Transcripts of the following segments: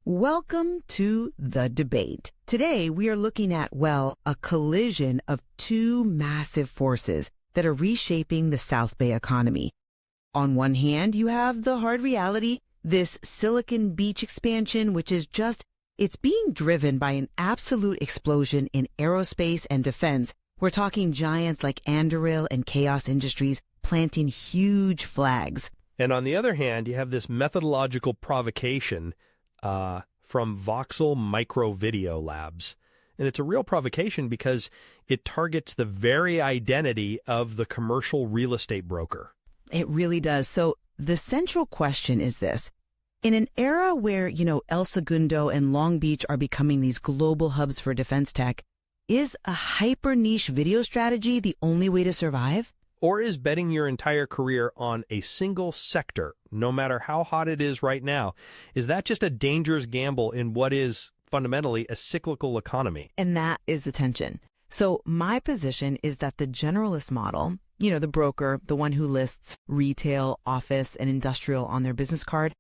Welcome to The Debate. Today, we are looking at, a collision of two massive forces that are reshaping the South Bay economy. On one hand, you have the hard reality, this Silicon Beach expansion, which is it's being driven by an absolute explosion in aerospace and defense. We're talking giants like Anduril and Chaos Industries planting huge flags. And on the other hand, you have this methodological provocation from Voxel Micro Video Labs. And it's a real provocation because it targets the very identity of the commercial real estate broker. It really does. So the central question is this. In an era where, El Segundo and Long Beach are becoming these global hubs for defense tech, is a hyper-niche video strategy the only way to survive? Or is betting your entire career on a single sector, no matter how hot it is right now, is that just a dangerous gamble in what is fundamentally a cyclical economy? And that is the tension. So my position is that the generalist model, the broker, the one who lists retail, office, and industrial on their business card,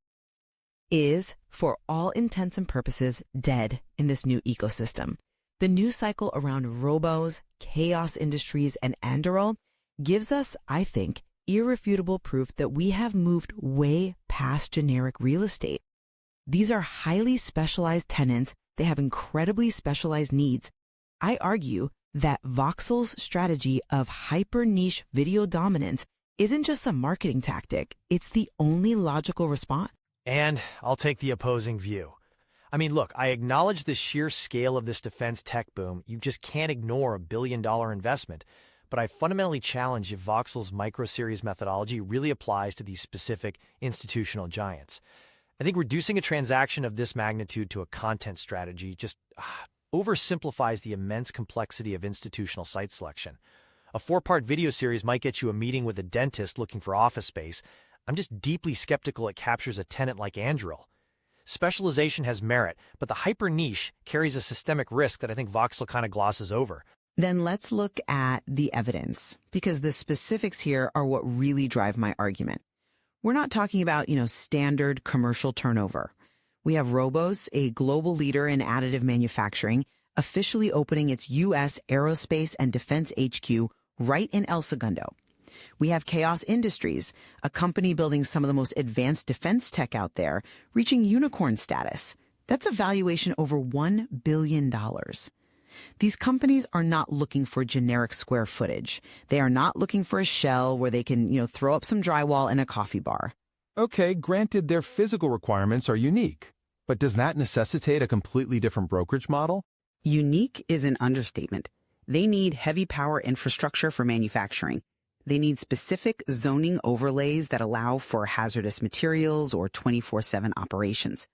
is, for all intents and purposes, dead in this new ecosystem. The news cycle around robos, Chaos Industries, and Anduril gives us, I think, irrefutable proof that we have moved way past generic real estate. These are highly specialized tenants. They have incredibly specialized needs. I argue that Voxel's strategy of hyper-niche video dominance isn't just a marketing tactic. It's the only logical response. And I'll take the opposing view. I mean, look, I acknowledge the sheer scale of this defense tech boom. You just can't ignore a billion-dollar investment. But I fundamentally challenge if Voxel's micro-series methodology really applies to these specific institutional giants. I think reducing a transaction of this magnitude to a content strategy just oversimplifies the immense complexity of institutional site selection. A 4-part video series might get you a meeting with a dentist looking for office space. I'm just deeply skeptical it captures a tenant like Anduril. Specialization has merit, but the hyper-niche carries a systemic risk that I think Voxel kind of glosses over. Then let's look at the evidence, because the specifics here are what really drive my argument. We're not talking about, standard commercial turnover. We have Robos, a global leader in additive manufacturing, officially opening its U.S. aerospace and defense HQ right in El Segundo. We have Chaos Industries, a company building some of the most advanced defense tech out there, reaching unicorn status. That's a valuation over $1 billion. These companies are not looking for generic square footage. They are not looking for a shell where they can, throw up some drywall in a coffee bar. Okay, granted their physical requirements are unique, but does that necessitate a completely different brokerage model? Unique is an understatement. They need heavy power infrastructure for manufacturing. They need specific zoning overlays that allow for hazardous materials or 24/7 operations.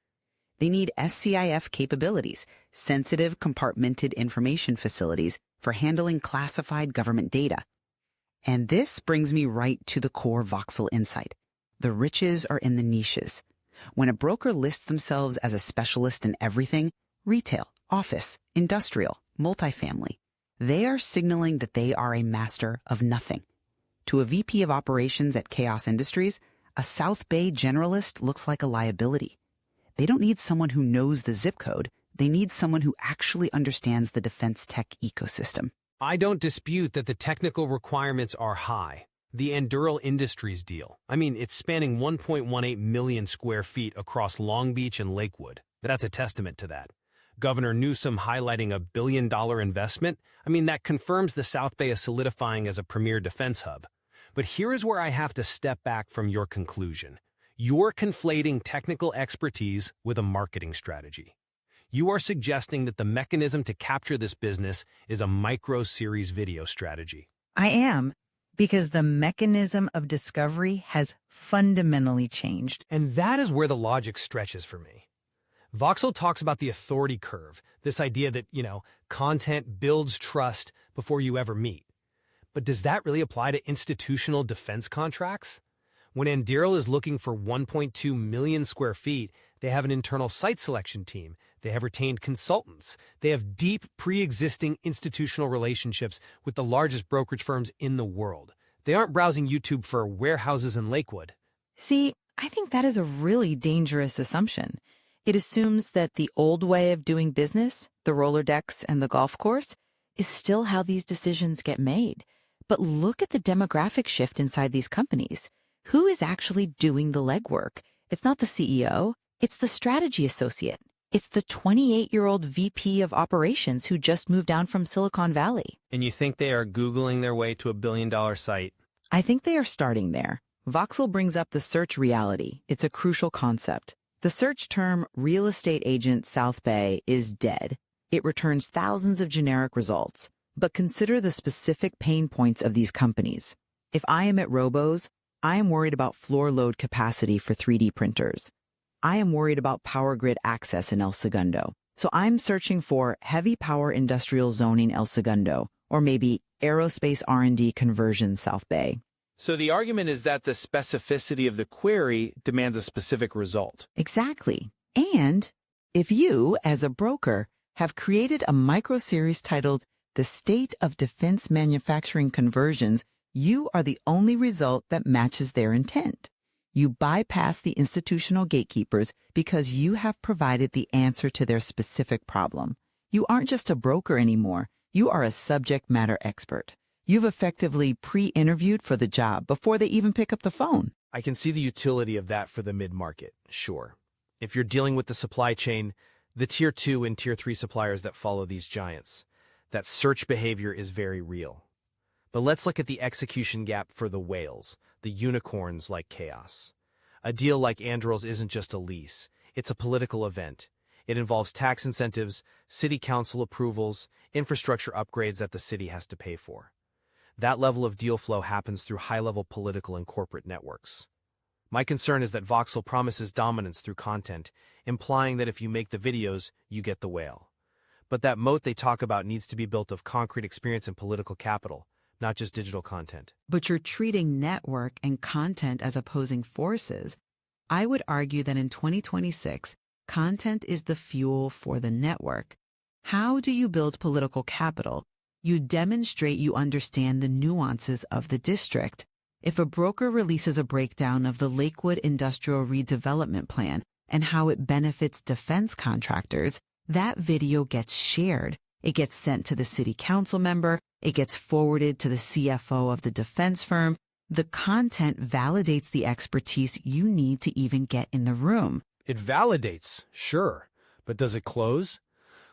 They need SCIF capabilities, sensitive compartmented information facilities for handling classified government data. And this brings me right to the core Voxel insight. The riches are in the niches. When a broker lists themselves as a specialist in everything, retail, office, industrial, multifamily, they are signaling that they are a master of nothing. To a VP of operations at Chaos Industries, a South Bay generalist looks like a liability. They don't need someone who knows the zip code. They need someone who actually understands the defense tech ecosystem. I don't dispute that the technical requirements are high. The Anduril Industries deal, it's spanning 1.18 million square feet across Long Beach and Lakewood. That's a testament to that. Governor Newsom highlighting $1 billion investment, that confirms the South Bay is solidifying as a premier defense hub. But here is where I have to step back from your conclusion. You're conflating technical expertise with a marketing strategy. You are suggesting that the mechanism to capture this business is a micro-series video strategy. I am, because the mechanism of discovery has fundamentally changed. And that is where the logic stretches for me. Voxel talks about the authority curve, this idea that, content builds trust before you ever meet. But does that really apply to institutional defense contracts? When Anduril is looking for 1.2 million square feet, they have an internal site selection team. They have retained consultants. They have deep pre-existing institutional relationships with the largest brokerage firms in the world. They aren't browsing YouTube for warehouses in Lakewood. See, I think that is a really dangerous assumption. It assumes that the old way of doing business, the roller decks and the golf course, is still how these decisions get made. But look at the demographic shift inside these companies. Who is actually doing the legwork? It's not the CEO, it's the strategy associate. It's the 28-year-old VP of operations who just moved down from Silicon Valley. And you think they are Googling their way to a billion-dollar site? I think they are starting there. Voxel brings up the search reality. It's a crucial concept. The search term real estate agent South Bay is dead. It returns thousands of generic results. But consider the specific pain points of these companies. If I am at Robo's, I am worried about floor load capacity for 3D printers. I am worried about power grid access in El Segundo. So I'm searching for heavy power industrial zoning El Segundo, or maybe aerospace R&D conversion South Bay. So the argument is that the specificity of the query demands a specific result. Exactly. And if you, as a broker, have created a micro-series titled The State of Defense Manufacturing Conversions, you are the only result that matches their intent. You bypass the institutional gatekeepers because you have provided the answer to their specific problem. You aren't just a broker anymore. You are a subject matter expert. You've effectively pre-interviewed for the job before they even pick up the phone. I can see the utility of that for the mid-market, sure. If you're dealing with the supply chain, the Tier 2 and Tier 3 suppliers that follow these giants, that search behavior is very real. But let's look at the execution gap for the whales, the unicorns like chaos. A deal like Anduril's isn't just a lease. It's a political event. It involves tax incentives, city council approvals, infrastructure upgrades that the city has to pay for. That level of deal flow happens through high-level political and corporate networks. My concern is that Voxel promises dominance through content, implying that if you make the videos, you get the whale. But that moat they talk about needs to be built of concrete experience and political capital, not just digital content. But you're treating network and content as opposing forces. I would argue that in 2026, content is the fuel for the network. How do you build political capital? You demonstrate you understand the nuances of the district. If a broker releases a breakdown of the Lakewood Industrial Redevelopment Plan and how it benefits defense contractors, that video gets shared. It gets sent to the city council member. It gets forwarded to the CFO of the defense firm. The content validates the expertise you need to even get in the room. It validates, sure, but does it close?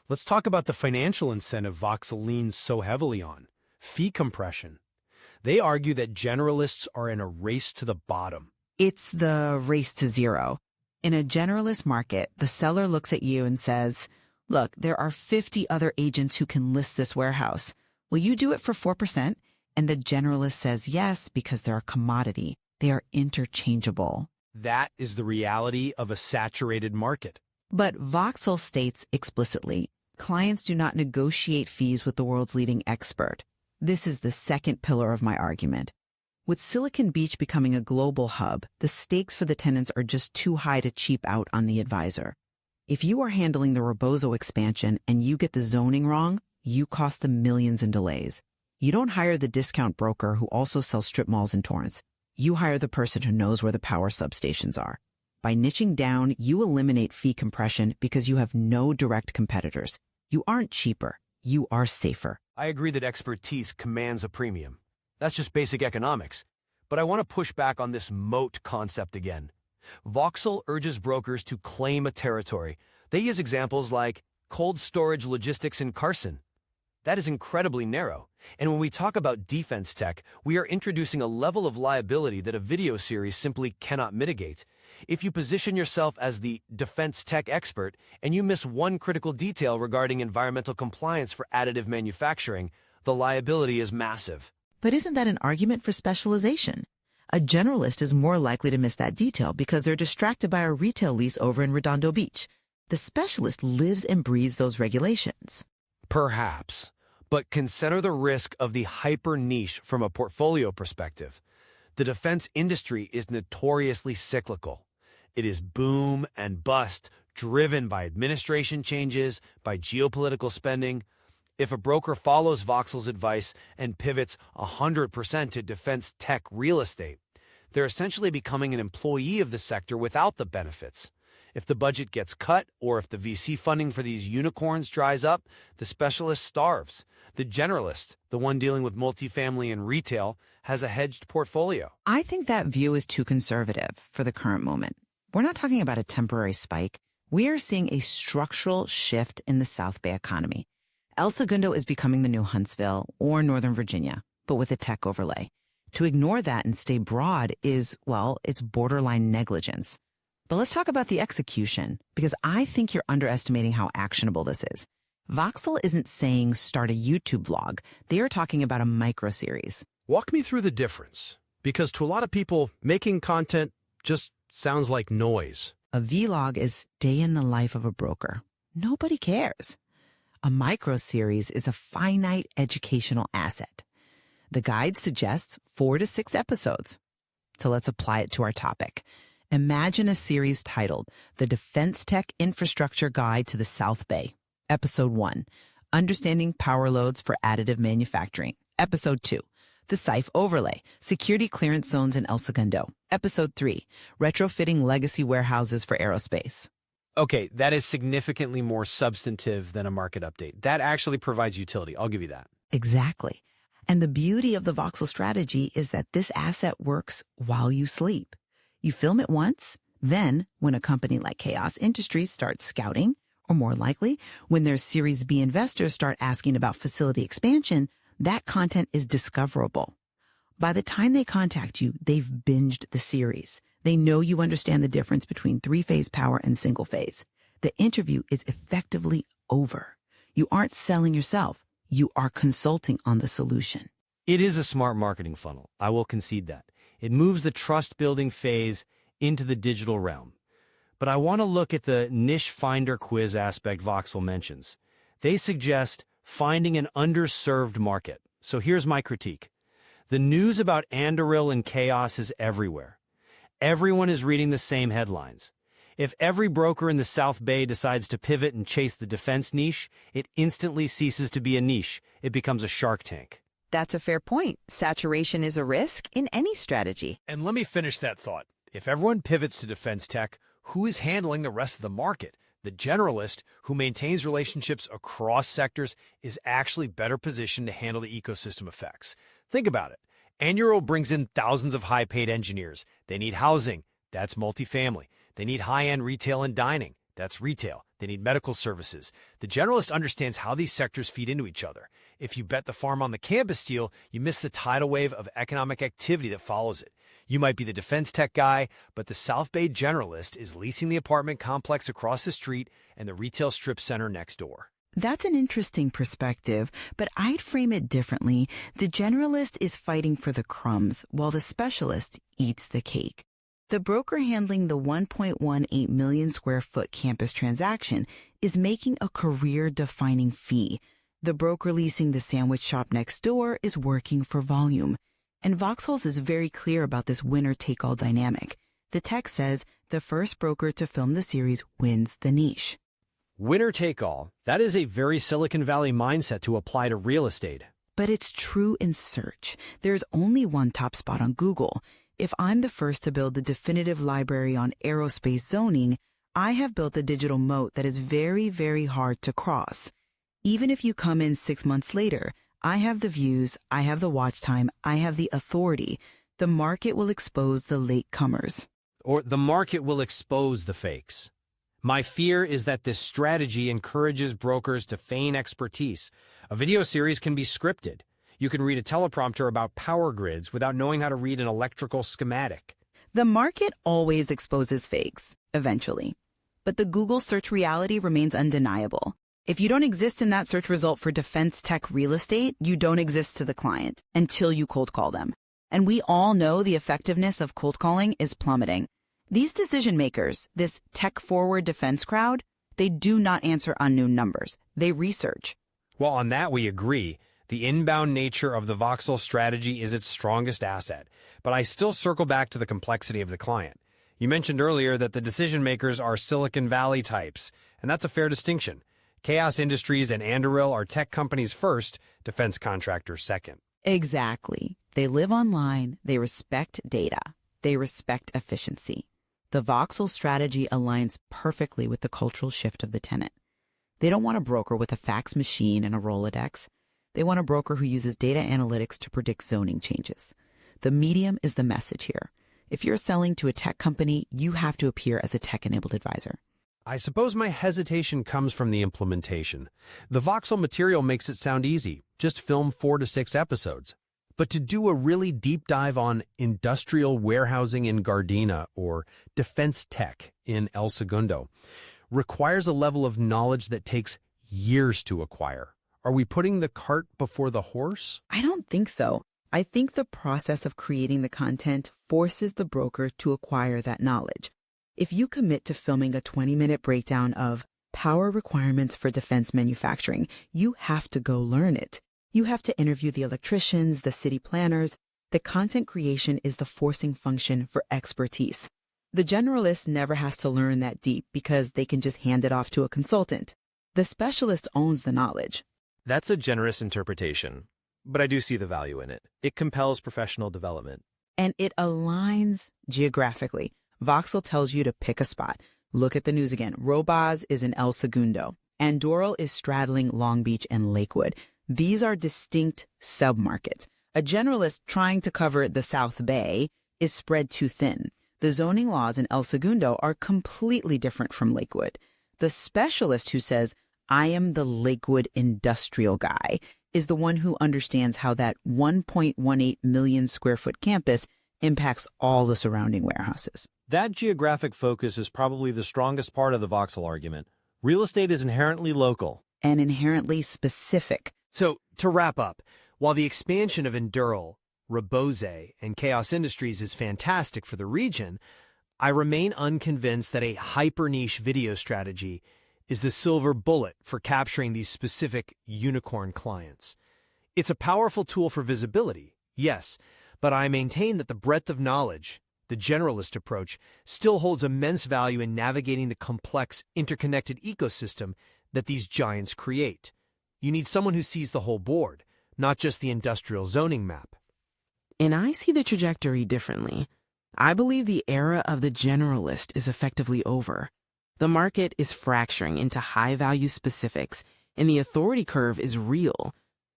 Let's talk about the financial incentive Voxel leans so heavily on, fee compression. They argue that generalists are in a race to the bottom. It's the race to zero. In a generalist market, the seller looks at you and says, look, there are 50 other agents who can list this warehouse. Will you do it for 4%? And the generalist says yes because they're a commodity. They are interchangeable. That is the reality of a saturated market. But Voxel states explicitly, clients do not negotiate fees with the world's leading expert. This is the second pillar of my argument. With Silicon Beach becoming a global hub, the stakes for the tenants are just too high to cheap out on the advisor. If you are handling the Rebozo expansion and you get the zoning wrong, you cost them millions in delays. You don't hire the discount broker who also sells strip malls in Torrance. You hire the person who knows where the power substations are. By niching down, you eliminate fee compression because you have no direct competitors. You aren't cheaper. You are safer. I agree that expertise commands a premium. That's just basic economics. But I want to push back on this moat concept again. Voxel urges brokers to claim a territory. They use examples like cold storage logistics in Carson. That is incredibly narrow. And when we talk about defense tech, we are introducing a level of liability that a video series simply cannot mitigate. If you position yourself as the defense tech expert and you miss one critical detail regarding environmental compliance for additive manufacturing, the liability is massive. But isn't that an argument for specialization? A generalist is more likely to miss that detail because they're distracted by a retail lease over in Redondo Beach. The specialist lives and breathes those regulations. Perhaps, but consider the risk of the hyper-niche from a portfolio perspective. The defense industry is notoriously cyclical. It is boom and bust, driven by administration changes, by geopolitical spending. If a broker follows Voxel's advice and pivots 100% to defense tech real estate, they're essentially becoming an employee of the sector without the benefits. If the budget gets cut or if the VC funding for these unicorns dries up, the specialist starves. The generalist, the one dealing with multifamily and retail, has a hedged portfolio. I think that view is too conservative for the current moment. We're not talking about a temporary spike. We are seeing a structural shift in the South Bay economy. El Segundo is becoming the new Huntsville or Northern Virginia, but with a tech overlay. To ignore that and stay broad is, well, it's borderline negligence. But let's talk about the execution, because I think you're underestimating how actionable this is. Voxel isn't saying start a YouTube vlog. They are talking about a micro-series. Walk me through the difference, because to a lot of people, making content just sounds like noise. A vlog is day in the life of a broker. Nobody cares. A micro-series is a finite educational asset. The guide suggests 4 to 6 episodes. So let's apply it to our topic. Imagine a series titled The Defense Tech Infrastructure Guide to the South Bay. Episode 1, Understanding Power Loads for Additive Manufacturing. Episode 2, The SIFE Overlay, Security Clearance Zones in El Segundo. Episode 3, Retrofitting Legacy Warehouses for Aerospace. Okay, that is significantly more substantive than a market update. That actually provides utility. I'll give you that. Exactly. And the beauty of the Voxel strategy is that this asset works while you sleep. You film it once, then when a company like Chaos Industries starts scouting, or more likely, when their Series B investors start asking about facility expansion, that content is discoverable. By the time they contact you, they've binged the series. They know you understand the difference between 3-phase power and single-phase. The interview is effectively over. You aren't selling yourself. You are consulting on the solution. It is a smart marketing funnel. I will concede that. It moves the trust-building phase into the digital realm. But I want to look at the niche finder quiz aspect Voxel mentions. They suggest finding an underserved market. So here's my critique. The news about Anduril and Chaos is everywhere. Everyone is reading the same headlines. If every broker in the South Bay decides to pivot and chase the defense niche, it instantly ceases to be a niche. It becomes a Shark Tank. That's a fair point. Saturation is a risk in any strategy. And let me finish that thought. If everyone pivots to defense tech, who is handling the rest of the market? The generalist, who maintains relationships across sectors, is actually better positioned to handle the ecosystem effects. Think about it. Anduril brings in thousands of high-paid engineers. They need housing. That's multifamily. They need high-end retail and dining. That's retail. They need medical services. The generalist understands how these sectors feed into each other. If you bet the farm on the campus deal, you miss the tidal wave of economic activity that follows it. You might be the defense tech guy, but the South Bay generalist is leasing the apartment complex across the street and the retail strip center next door. That's an interesting perspective, but I'd frame it differently. The generalist is fighting for the crumbs, while the specialist eats the cake. The broker handling the 1.18 million square foot campus transaction is making a career-defining fee. The broker leasing the sandwich shop next door is working for volume. And Voxels is very clear about this winner-take-all dynamic. The text says the first broker to film the series wins the niche. Winner take all, that is a very Silicon Valley mindset to apply to real estate. But it's true in search. There's only one top spot on Google. If I'm the first to build the definitive library on aerospace zoning, I have built a digital moat that is very, very hard to cross. Even if you come in 6 months later, I have the views, I have the watch time, I have the authority. The market will expose the latecomers. Or the market will expose the fakes. My fear is that this strategy encourages brokers to feign expertise. A video series can be scripted. You can read a teleprompter about power grids without knowing how to read an electrical schematic. The market always exposes fakes, eventually. But the Google search reality remains undeniable. If you don't exist in that search result for defense tech real estate, you don't exist to the client until you cold call them. And we all know the effectiveness of cold calling is plummeting. These decision makers, this tech-forward defense crowd, they do not answer unknown numbers. They research. Well, on that we agree. The inbound nature of the Voxel strategy is its strongest asset. But I still circle back to the complexity of the client. You mentioned earlier that the decision makers are Silicon Valley types, and that's a fair distinction. Chaos Industries and Anduril are tech companies first, defense contractors second. Exactly. They live online. They respect data. They respect efficiency. The Voxel strategy aligns perfectly with the cultural shift of the tenant. They don't want a broker with a fax machine and a Rolodex. They want a broker who uses data analytics to predict zoning changes. The medium is the message here. If you're selling to a tech company, you have to appear as a tech-enabled advisor. I suppose my hesitation comes from the implementation. The Voxel material makes it sound easy. Just film 4 to 6 episodes. But to do a really deep dive on industrial warehousing in Gardena or defense tech in El Segundo requires a level of knowledge that takes years to acquire. Are we putting the cart before the horse? I don't think so. I think the process of creating the content forces the broker to acquire that knowledge. If you commit to filming a 20-minute breakdown of power requirements for defense manufacturing, you have to go learn it. You have to interview the electricians, the city planners. The content creation is the forcing function for expertise. The generalist never has to learn that deep because they can just hand it off to a consultant. The specialist owns the knowledge. That's a generous interpretation, but I do see the value in it. It compels professional development. And it aligns geographically. Voxel tells you to pick a spot. Look at the news again. Robaz is in El Segundo. Andoral is straddling Long Beach and Lakewood. These are distinct submarkets. A generalist trying to cover the South Bay is spread too thin. The zoning laws in El Segundo are completely different from Lakewood. The specialist who says, I am the Lakewood industrial guy, is the one who understands how that 1.18 million square foot campus impacts all the surrounding warehouses. That geographic focus is probably the strongest part of the Voxel argument. Real estate is inherently local. And inherently specific. So, to wrap up, while the expansion of Endural, Rebose, and Chaos Industries is fantastic for the region, I remain unconvinced that a hyper-niche video strategy is the silver bullet for capturing these specific unicorn clients. It's a powerful tool for visibility, yes, but I maintain that the breadth of knowledge, the generalist approach, still holds immense value in navigating the complex, interconnected ecosystem that these giants create. You need someone who sees the whole board, not just the industrial zoning map. And I see the trajectory differently. I believe the era of the generalist is effectively over. The market is fracturing into high-value specifics, and the authority curve is real.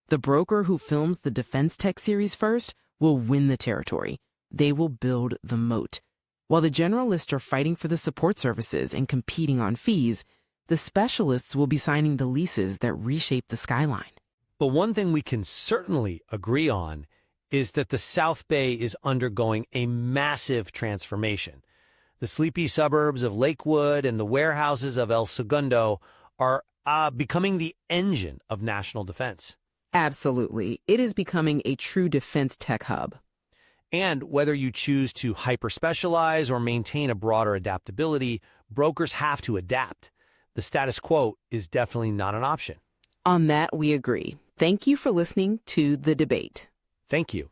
The broker who films the Defense Tech series first will win the territory. They will build the moat. While the generalists are fighting for the support services and competing on fees, the specialists will be signing the leases that reshape the skyline. But one thing we can certainly agree on is that the South Bay is undergoing a massive transformation. The sleepy suburbs of Lakewood and the warehouses of El Segundo are becoming the engine of national defense. Absolutely. It is becoming a true defense tech hub. And whether you choose to hyper-specialize or maintain a broader adaptability, brokers have to adapt. The status quo is definitely not an option. On that, we agree. Thank you for listening to The Debate. Thank you.